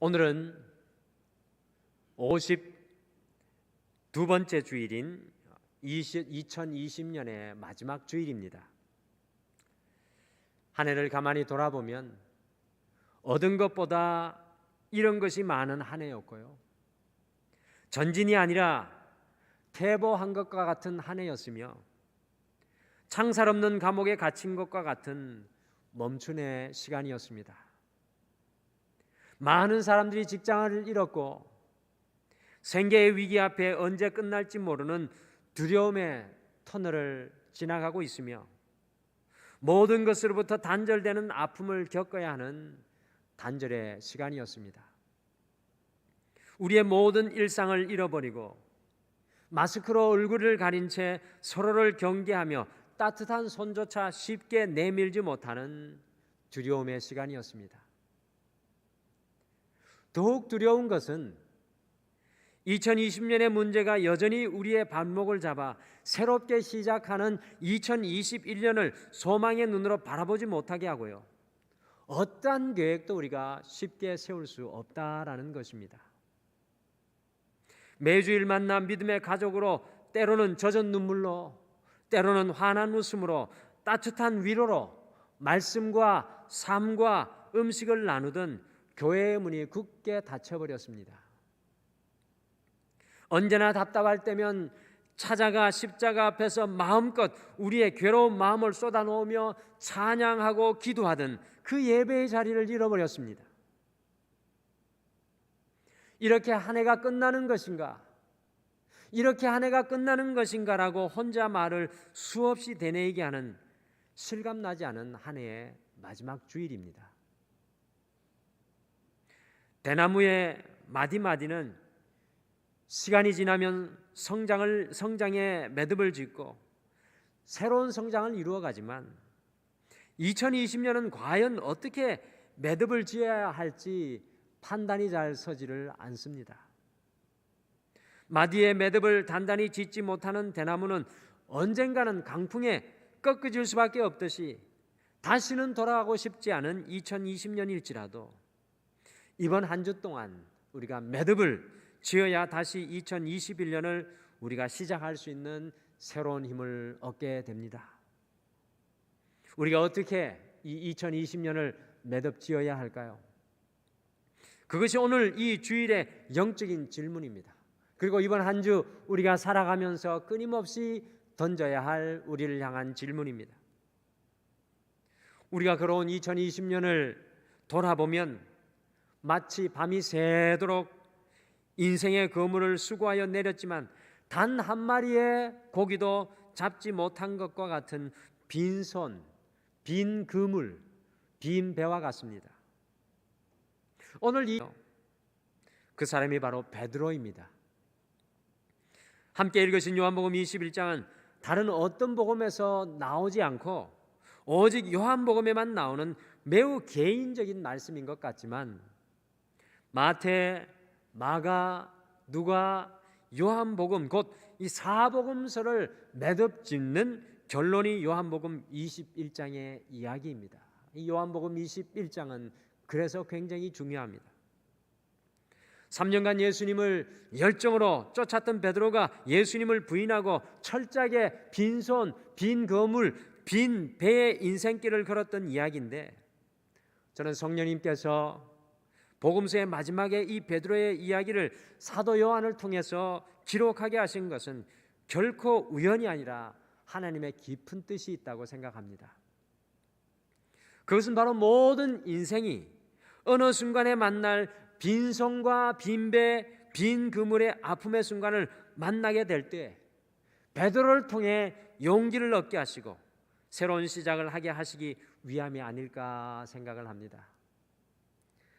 오늘은 52번째 주일인 2020년의 마지막 주일입니다. 한 해를 가만히 돌아보면 얻은 것보다 잃은 것이 많은 한 해였고요, 전진이 아니라 퇴보한 것과 같은 한 해였으며, 창살 없는 감옥에 갇힌 것과 같은 멈춘의 시간이었습니다. 많은 사람들이 직장을 잃었고 생계의 위기 앞에 언제 끝날지 모르는 두려움의 터널을 지나가고 있으며, 모든 것으로부터 단절되는 아픔을 겪어야 하는 단절의 시간이었습니다. 우리의 모든 일상을 잃어버리고 마스크로 얼굴을 가린 채 서로를 경계하며 따뜻한 손조차 쉽게 내밀지 못하는 두려움의 시간이었습니다. 더욱 두려운 것은 2020년의 문제가 여전히 우리의 발목을 잡아 새롭게 시작하는 2021년을 소망의 눈으로 바라보지 못하게 하고요, 어떠한 계획도 우리가 쉽게 세울 수 없다라는 것입니다. 매주일 만나 믿음의 가족으로, 때로는 젖은 눈물로, 때로는 환한 웃음으로, 따뜻한 위로로 말씀과 삶과 음식을 나누던 교회의 문이 굳게 닫혀버렸습니다. 언제나 답답할 때면 찾아가 십자가 앞에서 마음껏 우리의 괴로운 마음을 쏟아놓으며 찬양하고 기도하던 그 예배의 자리를 잃어버렸습니다. 이렇게 한 해가 끝나는 것인가? 이렇게 한 해가 끝나는 것인가라고 혼자 말을 수없이 되뇌이게 하는 실감나지 않은 한 해의 마지막 주일입니다. 대나무의 마디마디는 시간이 지나면 성장의 매듭을 짓고 새로운 성장을 이루어가지만 2020년은 과연 어떻게 매듭을 지어야 할지 판단이 잘 서지를 않습니다. 마디의 매듭을 단단히 짓지 못하는 대나무는 언젠가는 강풍에 꺾어질 수밖에 없듯이 다시는 돌아가고 싶지 않은 2020년일지라도 이번 한 주 동안 우리가 매듭을 지어야 다시 2021년을 우리가 시작할 수 있는 새로운 힘을 얻게 됩니다. 우리가 어떻게 이 2020년을 매듭 지어야 할까요? 그것이 오늘 이 주일의 영적인 질문입니다. 그리고 이번 한 주 우리가 살아가면서 끊임없이 던져야 할 우리를 향한 질문입니다. 우리가 걸어온 2020년을 돌아보면 마치 밤이 새도록 인생의 그물을 수고하여 내렸지만 단 한 마리의 고기도 잡지 못한 것과 같은 빈손, 빈 그물, 빈 배와 같습니다. 오늘 그 사람이 바로 베드로입니다. 함께 읽으신 요한복음 21장은 다른 어떤 복음에서 나오지 않고 오직 요한복음에만 나오는 매우 개인적인 말씀인 것 같지만 마태, 마가, 누가, 요한복음 곧 이 사복음서를 매듭 짓는 결론이 요한복음 21장의 이야기입니다. 이 요한복음 21장은 그래서 굉장히 중요합니다. 3년간 예수님을 열정으로 쫓았던 베드로가 예수님을 부인하고 철저하게 빈손, 빈 거물, 빈 배의 인생길을 걸었던 이야기인데, 저는 성령님께서 복음서의 마지막에 이 베드로의 이야기를 사도 요한을 통해서 기록하게 하신 것은 결코 우연이 아니라 하나님의 깊은 뜻이 있다고 생각합니다. 그것은 바로 모든 인생이 어느 순간에 만날 빈손과 빈배, 빈 그물의 아픔의 순간을 만나게 될 때 베드로를 통해 용기를 얻게 하시고 새로운 시작을 하게 하시기 위함이 아닐까 생각을 합니다.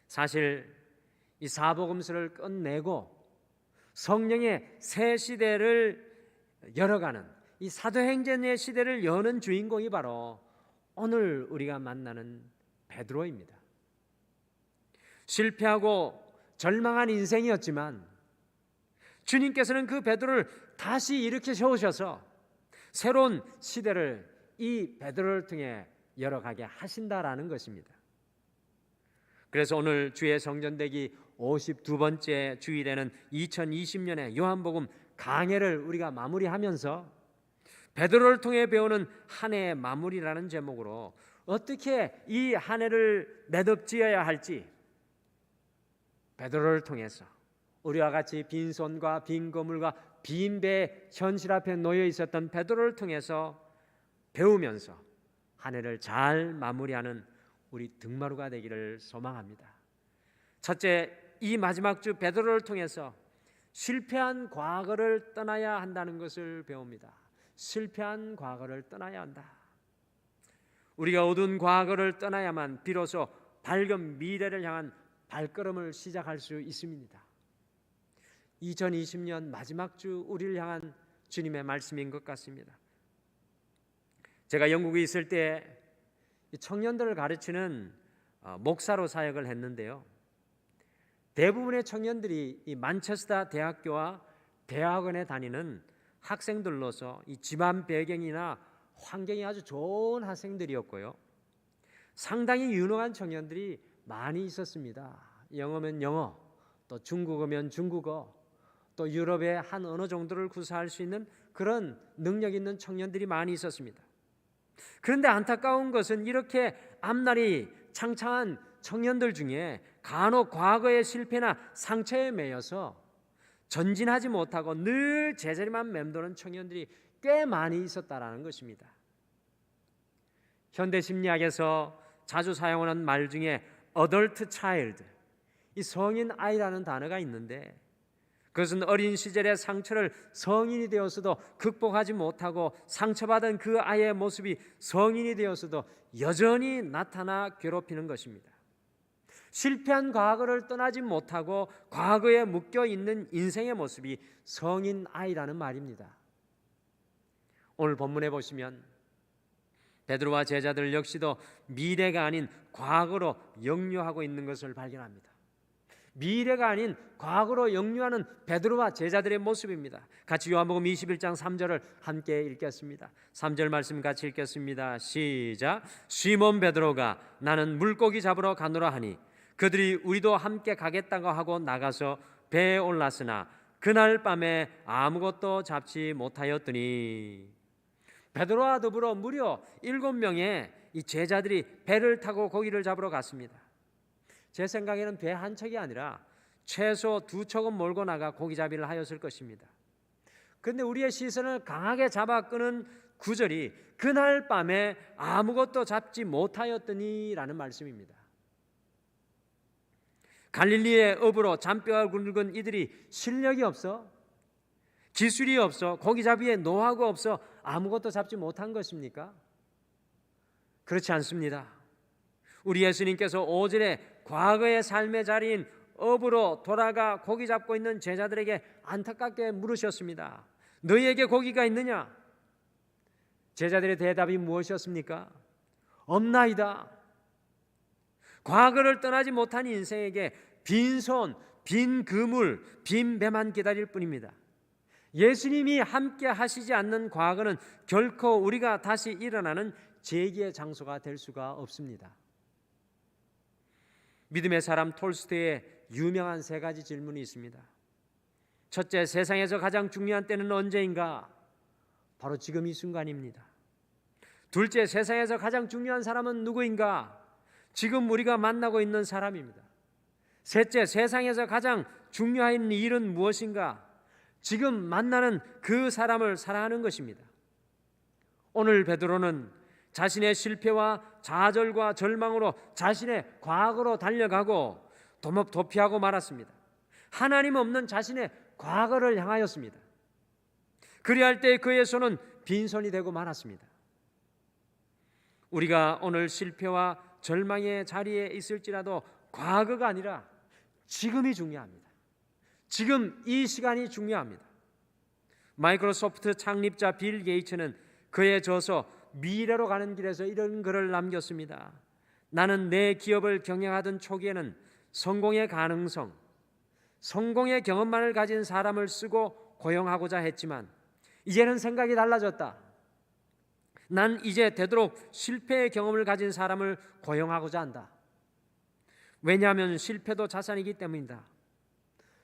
사실 이 사복음서를 끝내고 성령의 새 시대를 열어가는 이 사도행전의 시대를 여는 주인공이 바로 오늘 우리가 만나는 베드로입니다. 실패하고 절망한 인생이었지만 주님께서는 그 베드로를 다시 일으켜 세우셔서 새로운 시대를 이 베드로를 통해 열어가게 하신다라는 것입니다. 그래서 오늘 주의 성전되기 52번째 주일에는 2020년에 요한복음 강해를 우리가 마무리하면서 베드로를 통해 배우는 한 해의 마무리라는 제목으로 어떻게 이 한 해를 매듭지어야 할지, 베드로를 통해서 우리와 같이 빈손과 빈 거물과 빈 배 현실 앞에 놓여 있었던 베드로를 통해서 배우면서 한 해를 잘 마무리하는 우리 등마루가 되기를 소망합니다. 첫째, 이 마지막 주 베드로를 통해서 실패한 과거를 떠나야 한다는 것을 배웁니다. 실패한 과거를 떠나야 한다. 우리가 어두운 과거를 떠나야만 비로소 밝은 미래를 향한 발걸음을 시작할 수 있습니다. 2020년 마지막 주 우리를 향한 주님의 말씀인 것 같습니다. 제가 영국에 있을 때 청년들을 가르치는 목사로 사역을 했는데요, 대부분의 청년들이 이 만체스터 대학교와 대학원에 다니는 학생들로서 이 집안 배경이나 환경이 아주 좋은 학생들이었고요, 상당히 유능한 청년들이 많이 있었습니다. 영어면 영어, 또 중국어면 중국어, 또 유럽의 한 언어 정도를 구사할 수 있는 그런 능력 있는 청년들이 많이 있었습니다. 그런데 안타까운 것은 이렇게 앞날이 창창한 청년들 중에 간혹 과거의 실패나 상처에 매여서 전진하지 못하고 늘 제자리만 맴도는 청년들이 꽤 많이 있었다라는 것입니다. 현대 심리학에서 자주 사용하는 말 중에 adult child, 이 성인 아이라는 단어가 있는데, 그것은 어린 시절의 상처를 성인이 되어서도 극복하지 못하고 상처받은 그 아이의 모습이 성인이 되어서도 여전히 나타나 괴롭히는 것입니다. 실패한 과거를 떠나지 못하고 과거에 묶여 있는 인생의 모습이 성인 아이라는 말입니다. 오늘 본문에 보시면 베드로와 제자들 역시도 미래가 아닌 과거로 역류하고 있는 것을 발견합니다. 미래가 아닌 과거로 역류하는 베드로와 제자들의 모습입니다. 같이 요한복음 21장 3절을 함께 읽겠습니다. 3절 말씀 같이 읽겠습니다. 시작. 시몬 베드로가 나는 물고기 잡으러 가노라 하니 그들이 우리도 함께 가겠다고 하고 나가서 배에 올랐으나 그날 밤에 아무것도 잡지 못하였더니, 베드로와 더불어 무려 7명의 이 제자들이 배를 타고 고기를 잡으러 갔습니다. 제 생각에는 배 한 척이 아니라 최소 2척은 몰고 나가 고기잡이를 하였을 것입니다. 그런데 우리의 시선을 강하게 잡아 끄는 구절이 그날 밤에 아무것도 잡지 못하였더니 라는 말씀입니다. 갈릴리의 어부로 잔뼈가 굵은 이들이 실력이 없어, 기술이 없어, 고기잡이에 노하우가 없어 아무것도 잡지 못한 것입니까? 그렇지 않습니다. 우리 예수님께서 5절에 과거의 삶의 자리인 업으로 돌아가 고기 잡고 있는 제자들에게 안타깝게 물으셨습니다. 너희에게 고기가 있느냐? 제자들의 대답이 무엇이었습니까? 없나이다. 과거를 떠나지 못한 인생에게 빈손, 빈 그물, 빈 배만 기다릴 뿐입니다. 예수님이 함께 하시지 않는 과거는 결코 우리가 다시 일어나는 재기의 장소가 될 수가 없습니다. 믿음의 사람 톨스토이의 유명한 3가지 질문이 있습니다. 첫째, 세상에서 가장 중요한 때는 언제인가? 바로 지금 이 순간입니다. 둘째, 세상에서 가장 중요한 사람은 누구인가? 지금 우리가 만나고 있는 사람입니다. 셋째, 세상에서 가장 중요한 일은 무엇인가? 지금 만나는 그 사람을 사랑하는 것입니다. 오늘 베드로는 자신의 실패와 좌절과 절망으로 자신의 과거로 달려가고 도피하고 말았습니다. 하나님 없는 자신의 과거를 향하였습니다. 그리할 때 그의 손은 빈손이 되고 말았습니다. 우리가 오늘 실패와 절망의 자리에 있을지라도 과거가 아니라 지금이 중요합니다. 지금 이 시간이 중요합니다. 마이크로소프트 창립자 빌 게이츠는 그의 저서 미래로 가는 길에서 이런 글을 남겼습니다. 나는 내 기업을 경영하던 초기에는 성공의 가능성, 성공의 경험만을 가진 사람을 쓰고 고용하고자 했지만 이제는 생각이 달라졌다. 난 이제 되도록 실패의 경험을 가진 사람을 고용하고자 한다. 왜냐하면 실패도 자산이기 때문이다.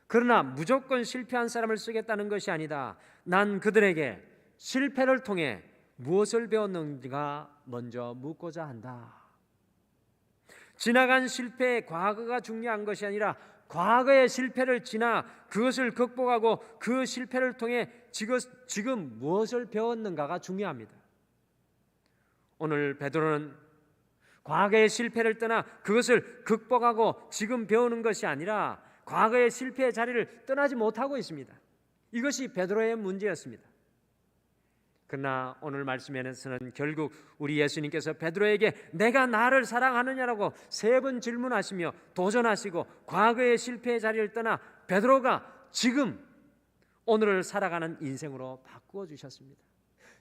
그러나 무조건 실패한 사람을 쓰겠다는 것이 아니다. 난 그들에게 실패를 통해 무엇을 배웠는지가 먼저 묻고자 한다. 지나간 실패의 과거가 중요한 것이 아니라 과거의 실패를 지나 그것을 극복하고 그 실패를 통해 지금 무엇을 배웠는가가 중요합니다. 오늘 베드로는 과거의 실패를 떠나 그것을 극복하고 지금 배우는 것이 아니라 과거의 실패의 자리를 떠나지 못하고 있습니다. 이것이 베드로의 문제였습니다. 그러나 오늘 말씀에서는 결국 우리 예수님께서 베드로에게 내가 나를 사랑하느냐라고 3번 질문하시며 도전하시고 과거의 실패의 자리를 떠나 베드로가 지금 오늘을 살아가는 인생으로 바꾸어 주셨습니다.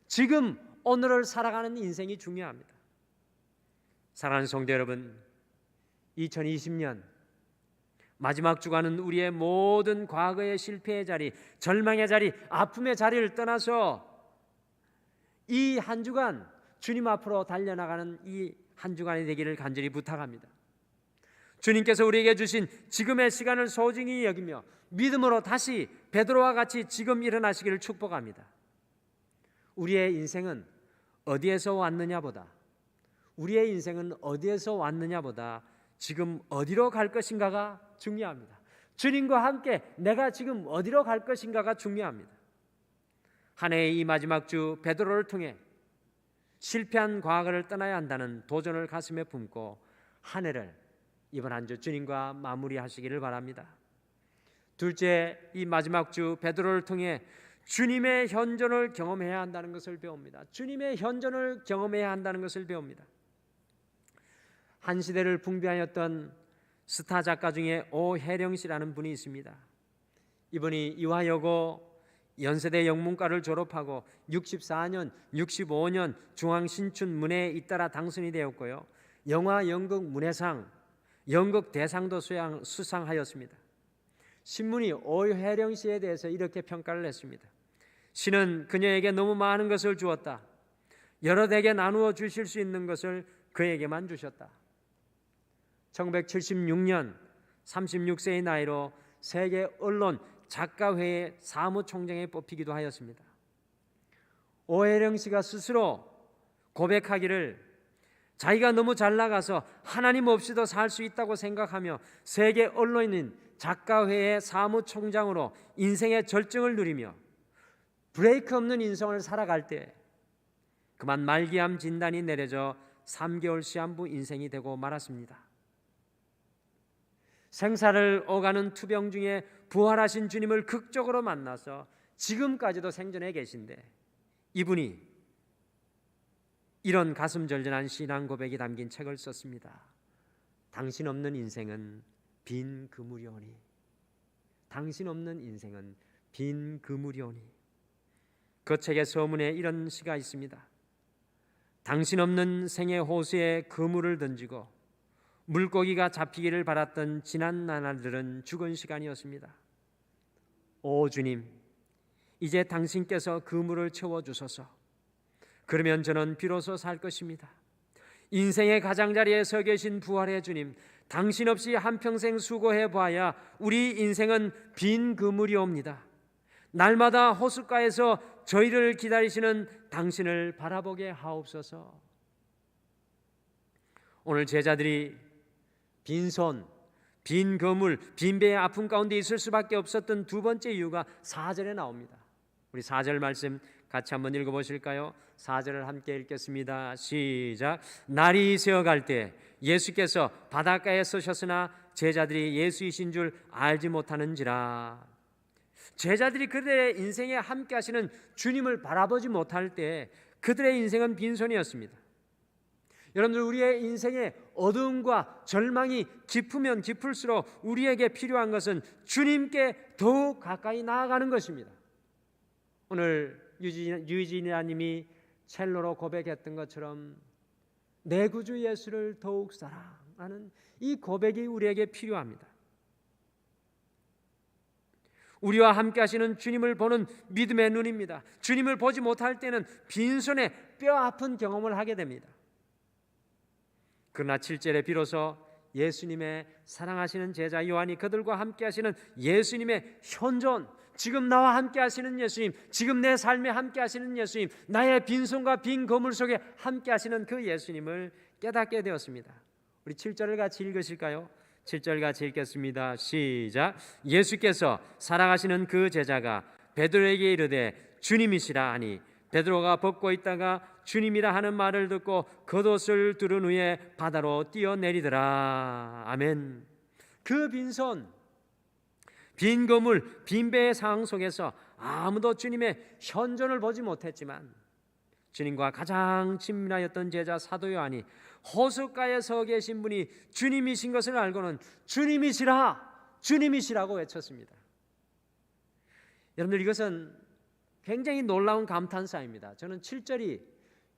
지금 오늘을 살아가는 인생이 중요합니다. 사랑하는 성도 여러분, 2020년 마지막 주간은 우리의 모든 과거의 실패의 자리, 절망의 자리, 아픔의 자리를 떠나서 이 한 주간 주님 앞으로 달려나가는 이 한 주간이 되기를 간절히 부탁합니다. 주님께서 우리에게 주신 지금의 시간을 소중히 여기며 믿음으로 다시 베드로와 같이 지금 일어나시기를 축복합니다. 우리의 인생은 어디에서 왔느냐보다 지금 어디로 갈 것인가가 중요합니다. 주님과 함께 내가 지금 어디로 갈 것인가가 중요합니다. 한 해의 이 마지막 주 베드로를 통해 실패한 과거를 떠나야 한다는 도전을 가슴에 품고 한 해를 이번 한 주 주님과 마무리하시기를 바랍니다. 둘째, 이 마지막 주 베드로를 통해 주님의 현존을 경험해야 한다는 것을 배웁니다. 주님의 현존을 경험해야 한다는 것을 배웁니다. 한 시대를 풍비하였던 스타 작가 중에 오혜령 씨라는 분이 있습니다. 이분이 이화여고 연세대 영문과를 졸업하고 64년, 65년 중앙신춘 문예에 잇따라 당선이 되었고요. 영화 연극 문예상, 연극 대상도 수상하였습니다. 신문이 오혜령 씨에 대해서 이렇게 평가를 했습니다. 신은 그녀에게 너무 많은 것을 주었다. 여럿에게 나누어 주실 수 있는 것을 그에게만 주셨다. 1976년 36세의 나이로 세계 언론 작가회의 사무총장에 뽑히기도 하였습니다. 오혜령 씨가 스스로 고백하기를 자기가 너무 잘 나가서 하나님 없이도 살 수 있다고 생각하며 세계 언론인 작가회의 사무총장으로 인생의 절정을 누리며 브레이크 없는 인생을 살아갈 때 그만 말기암 진단이 내려져 3개월 시한부 인생이 되고 말았습니다. 생사를 오가는 투병 중에 부활하신 주님을 극적으로 만나서 지금까지도 생전에 계신데 이분이 이런 가슴절절한 신앙 고백이 담긴 책을 썼습니다. 당신 없는 인생은 빈 그물이오니. 당신 없는 인생은 빈 그물이오니. 그 책의 서문에 이런 시가 있습니다. 당신 없는 생의 호수에 그물을 던지고 물고기가 잡히기를 바랐던 지난 나날들은 죽은 시간이었습니다. 오 주님, 이제 당신께서 그물을 채워주소서. 그러면 저는 비로소 살 것입니다. 인생의 가장자리에 서 계신 부활의 주님, 당신 없이 한평생 수고해 봐야 우리 인생은 빈 그물이옵니다. 날마다 호숫가에서 저희를 기다리시는 당신을 바라보게 하옵소서. 오늘 제자들이 빈손, 빈 그물, 빈 배의 아픔 가운데 있을 수밖에 없었던 두 번째 이유가 4절에 나옵니다. 우리 4절 말씀 같이 한번 읽어보실까요? 4절을 함께 읽겠습니다. 시작. 날이 새어갈 때 예수께서 바닷가에 서셨으나 제자들이 예수이신 줄 알지 못하는지라. 제자들이 그들의 인생에 함께 하시는 주님을 바라보지 못할 때 그들의 인생은 빈손이었습니다. 여러분들, 우리의 인생의 어두움과 절망이 깊으면 깊을수록 우리에게 필요한 것은 주님께 더욱 가까이 나아가는 것입니다. 오늘 유진이라님이 첼로로 고백했던 것처럼 내 구주 예수를 더욱 사랑하는 이 고백이 우리에게 필요합니다. 우리와 함께 하시는 주님을 보는 믿음의 눈입니다. 주님을 보지 못할 때는 빈손에 뼈 아픈 경험을 하게 됩니다. 그러나 7절에 비로소 예수님의 사랑하시는 제자 요한이 그들과 함께 하시는 예수님의 현존, 지금 나와 함께 하시는 예수님, 지금 내 삶에 함께 하시는 예수님, 나의 빈손과 빈 거물 속에 함께 하시는 그 예수님을 깨닫게 되었습니다. 우리 7절을 같이 읽으실까요? 7절 같이 읽겠습니다. 시작. 예수께서 사랑하시는 그 제자가 베드로에게 이르되 주님이시라 하니 베드로가 벗고 있다가 주님이라 하는 말을 듣고 겉옷을 두른 후에 바다로 뛰어내리더라. 아멘. 그 빈손, 빈 거물, 빈 배의 상황 속에서 아무도 주님의 현존을 보지 못했지만 주님과 가장 친밀하였던 제자 사도 요한이 호숫가에 서 계신 분이 주님이신 것을 알고는 주님이시라, 주님이시라고 외쳤습니다. 여러분들, 이것은 굉장히 놀라운 감탄사입니다. 저는 7절이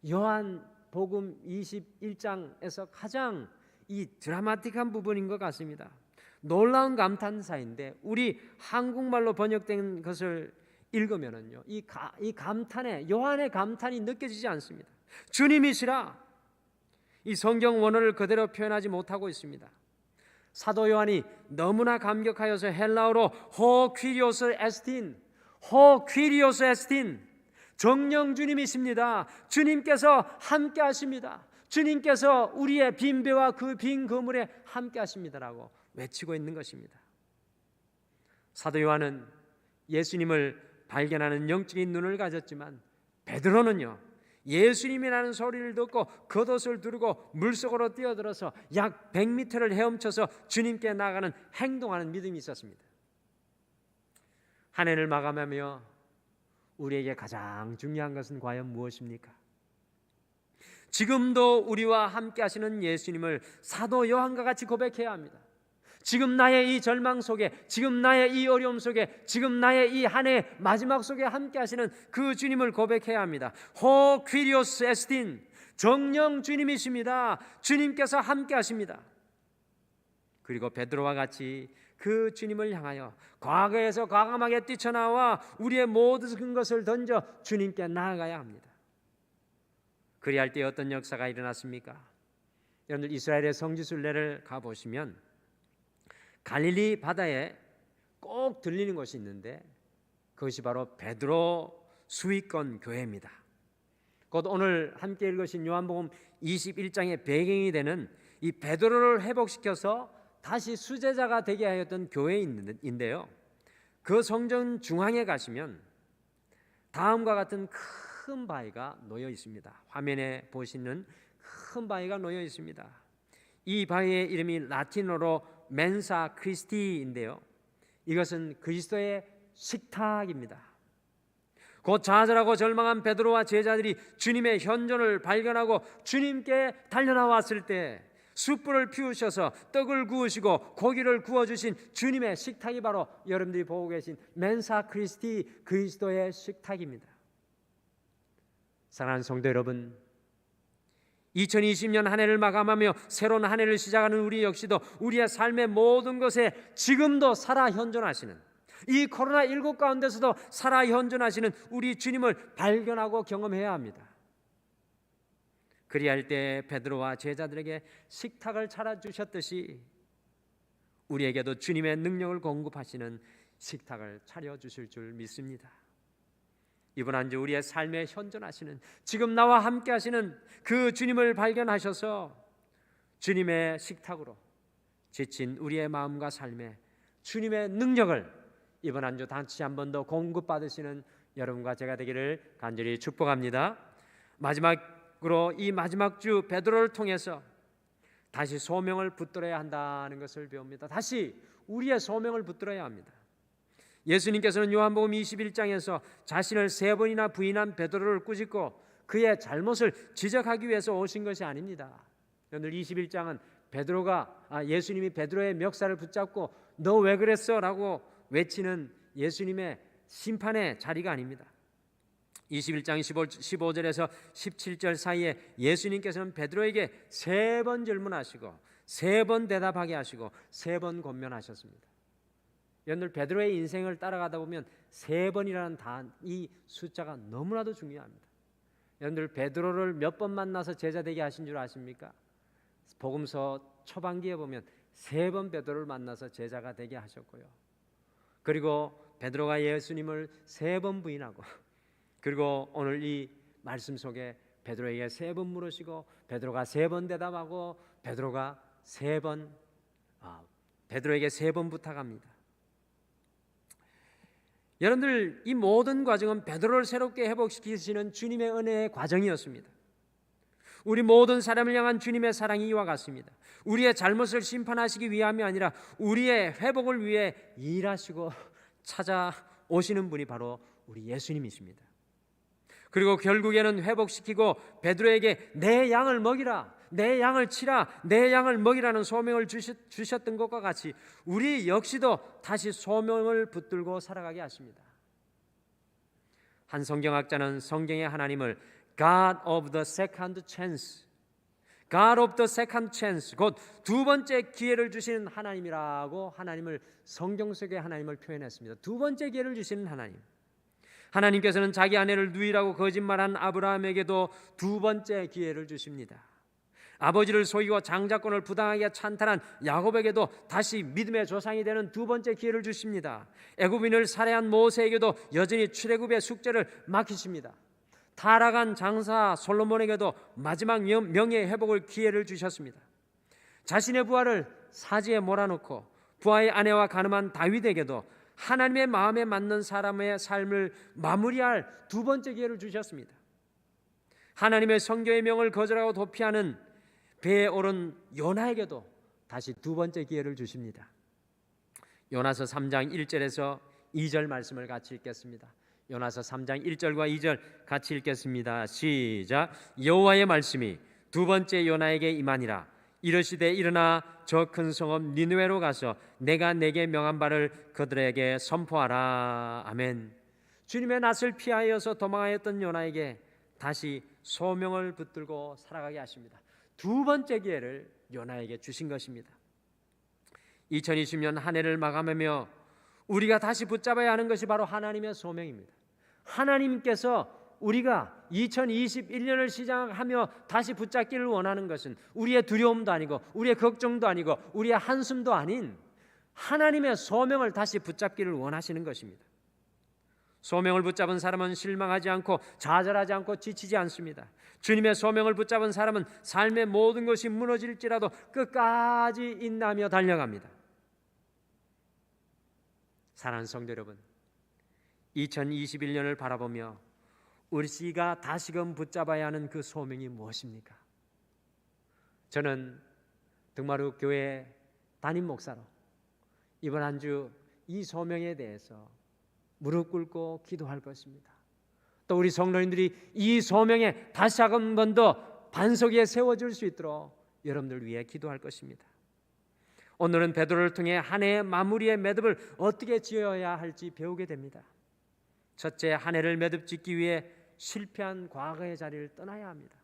요한복음 21장에서 가장 이 드라마틱한 부분인 것 같습니다. 놀라운 감탄사인데 우리 한국말로 번역된 것을 읽으면은요, 이 감탄에, 요한의 감탄이 느껴지지 않습니다. 주님이시라, 이 성경 원어를 그대로 표현하지 못하고 있습니다. 사도 요한이 너무나 감격하여서 헬라어로 호 퀴리오스 에스틴, 정령 주님이십니다. 주님께서 함께 하십니다. 주님께서 우리의 빈 배와 그 빈 그물에 함께 하십니다라고 외치고 있는 것입니다. 사도 요한은 예수님을 발견하는 영적인 눈을 가졌지만 베드로는요, 예수님이라는 소리를 듣고 겉옷을 두르고 물속으로 뛰어들어서 약 100m를 헤엄쳐서 주님께 나가는, 행동하는 믿음이 있었습니다. 한 해를 마감하며 우리에게 가장 중요한 것은 과연 무엇입니까? 지금도 우리와 함께 하시는 예수님을 사도 요한과 같이 고백해야 합니다. 지금 나의 이 절망 속에, 지금 나의 이 어려움 속에, 지금 나의 이 한 해 마지막 속에 함께 하시는 그 주님을 고백해야 합니다. 호 퀴리오스 에스틴, 정령 주님이십니다. 주님께서 함께 하십니다. 그리고 베드로와 같이 그 주님을 향하여 과거에서 과감하게 뛰쳐나와 우리의 모든 것을 던져 주님께 나아가야 합니다. 그리할 때 어떤 역사가 일어났습니까? 여러분들, 이스라엘의 성지순례를 가보시면 갈릴리 바다에 꼭 들리는 곳이 있는데 그것이 바로 베드로 수위권 교회입니다. 곧 오늘 함께 읽으신 요한복음 21장의 배경이 되는 이 베드로를 회복시켜서 다시 수제자가 되게 하였던 교회인데요, 그 성전 중앙에 가시면 다음과 같은 큰 바위가 놓여 있습니다. 화면에 보시는 큰 바위가 놓여 있습니다. 이 바위의 이름이 라틴어로 멘사 크리스티인데요, 이것은 그리스도의 식탁입니다. 곧 좌절하고 절망한 베드로와 제자들이 주님의 현존을 발견하고 주님께 달려나왔을 때 숯불을 피우셔서 떡을 구우시고 고기를 구워주신 주님의 식탁이 바로 여러분들이 보고 계신 멘사 크리스티, 그리스도의 식탁입니다. 사랑하는 성도 여러분, 2020년 한 해를 마감하며 새로운 한 해를 시작하는 우리 역시도 우리의 삶의 모든 것에 지금도 살아 현존하시는, 이 코로나19 가운데서도 살아 현존하시는 우리 주님을 발견하고 경험해야 합니다. 그리할 때 베드로와 제자들에게 식탁을 차려주셨듯이 우리에게도 주님의 능력을 공급하시는 식탁을 차려주실 줄 믿습니다. 이번 한 주 우리의 삶에 현존하시는, 지금 나와 함께 하시는 그 주님을 발견하셔서 주님의 식탁으로 지친 우리의 마음과 삶에 주님의 능력을 이번 한 주 다시 한 번 더 공급받으시는 여러분과 제가 되기를 간절히 축복합니다. 마지막으로 이 마지막 주 베드로를 통해서 다시 소명을 붙들어야 한다는 것을 배웁니다. 다시 우리의 소명을 붙들어야 합니다. 예수님께서는 요한복음 21장에서 자신을 3번이나 부인한 베드로를 꾸짖고 그의 잘못을 지적하기 위해서 오신 것이 아닙니다. 오늘 21장은 예수님이 베드로의 멱살을 붙잡고 너 왜 그랬어? 라고 외치는 예수님의 심판의 자리가 아닙니다. 21장 15절에서 17절 사이에 예수님께서는 베드로에게 3번 질문하시고 3번 대답하게 하시고 3번 권면하셨습니다. 여러분들, 베드로의 인생을 따라가다 보면 3번이라는 이 숫자가 너무나도 중요합니다. 여러분들, 베드로를 몇 번 만나서 제자 되게 하신 줄 아십니까? 복음서 초반기에 보면 3번 베드로를 만나서 제자가 되게 하셨고요. 그리고 베드로가 예수님을 3번 부인하고, 그리고 오늘 이 말씀 속에 베드로에게 3번 물으시고 베드로가 3번 대답하고 베드로가 3번 베드로에게 3번 부탁합니다. 여러분들, 이 모든 과정은 베드로를 새롭게 회복시키시는 주님의 은혜의 과정이었습니다. 우리 모든 사람을 향한 주님의 사랑이 이와 같습니다. 우리의 잘못을 심판하시기 위함이 아니라 우리의 회복을 위해 일하시고 찾아오시는 분이 바로 우리 예수님이십니다. 그리고 결국에는 회복시키고 베드로에게 내 양을 먹이라, 내 양을 치라, 내 양을 먹이라는 소명을 주셨던 것과 같이 우리 역시도 다시 소명을 붙들고 살아가게 하십니다. 한 성경학자는 성경의 하나님을 God of the second chance, God of the second chance, 곧 두 번째 기회를 주시는 하나님이라고 하나님을, 성경 속의 하나님을 표현했습니다. 두 번째 기회를 주시는 하나님. 하나님께서는 자기 아내를 누이라고 거짓말한 아브라함에게도 두 번째 기회를 주십니다. 아버지를 속이고 장자권을 부당하게 찬탈한 야곱에게도 다시 믿음의 조상이 되는 두 번째 기회를 주십니다. 애굽인을 살해한 모세에게도 여전히 출애굽의 숙제를 맡기십니다. 타락한 장사 솔로몬에게도 마지막 명예 회복을 기회를 주셨습니다. 자신의 부하를 사지에 몰아넣고 부하의 아내와 간음한 다윗에게도 하나님의 마음에 맞는 사람의 삶을 마무리할 두 번째 기회를 주셨습니다. 하나님의 성교의 명을 거절하고 도피하는 배에 오른 요나에게도 다시 두 번째 기회를 주십니다. 요나서 3장 1절에서 2절 말씀을 같이 읽겠습니다. 요나서 3장 1절과 2절 같이 읽겠습니다. 시작. 여호와의 말씀이 두 번째 요나에게 임하니라. 이르시되 일어나 저 큰 성읍 니느웨로 가서 내가 내게 명한 바를 그들에게 선포하라. 아멘. 주님의 낯을 피하여서 도망하였던 요나에게 다시 소명을 붙들고 살아가게 하십니다. 두 번째 기회를 요나에게 주신 것입니다. 2020년 한 해를 마감하며 우리가 다시 붙잡아야 하는 것이 바로 하나님의 소명입니다. 하나님께서 우리가 2021년을 시작하며 다시 붙잡기를 원하는 것은 우리의 두려움도 아니고 우리의 걱정도 아니고 우리의 한숨도 아닌 하나님의 소명을 다시 붙잡기를 원하시는 것입니다. 소명을 붙잡은 사람은 실망하지 않고 좌절하지 않고 지치지 않습니다. 주님의 소명을 붙잡은 사람은 삶의 모든 것이 무너질지라도 끝까지 인내하며 달려갑니다. 사랑하는 성도 여러분, 2021년을 바라보며 우리가 다시금 붙잡아야 하는 그 소명이 무엇입니까? 저는 등마루 교회 담임 목사로 이번 한 주 이 소명에 대해서 무릎 꿇고 기도할 것입니다. 또 우리 성도님들이 이 소명에 다시 한 번 더 반석 위에 세워질 수 있도록 여러분들 위해 기도할 것입니다. 오늘은 베드로를 통해 한 해의 마무리의 매듭을 어떻게 지어야 할지 배우게 됩니다. 첫째, 한 해를 매듭 짓기 위해 실패한 과거의 자리를 떠나야 합니다.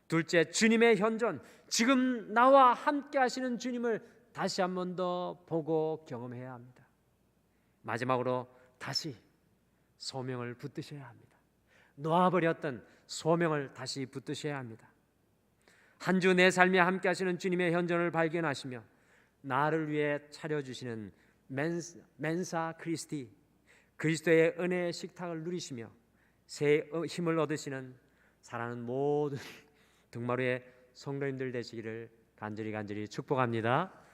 둘째, 주님의 현존, 지금 나와 함께 하시는 주님을 다시 한 번 더 보고 경험해야 합니다. 마지막으로 다시 소명을 붙드셔야 합니다. 놓아버렸던 소명을 다시 붙드셔야 합니다. 한 주 내 삶에 함께 하시는 주님의 현존을 발견하시며 나를 위해 차려주시는 멘사 크리스티, 그리스도의 은혜의 식탁을 누리시며 새 힘을 얻으시는 사랑하는 모든 등마루의 성도님들 되시기를 간절히 축복합니다.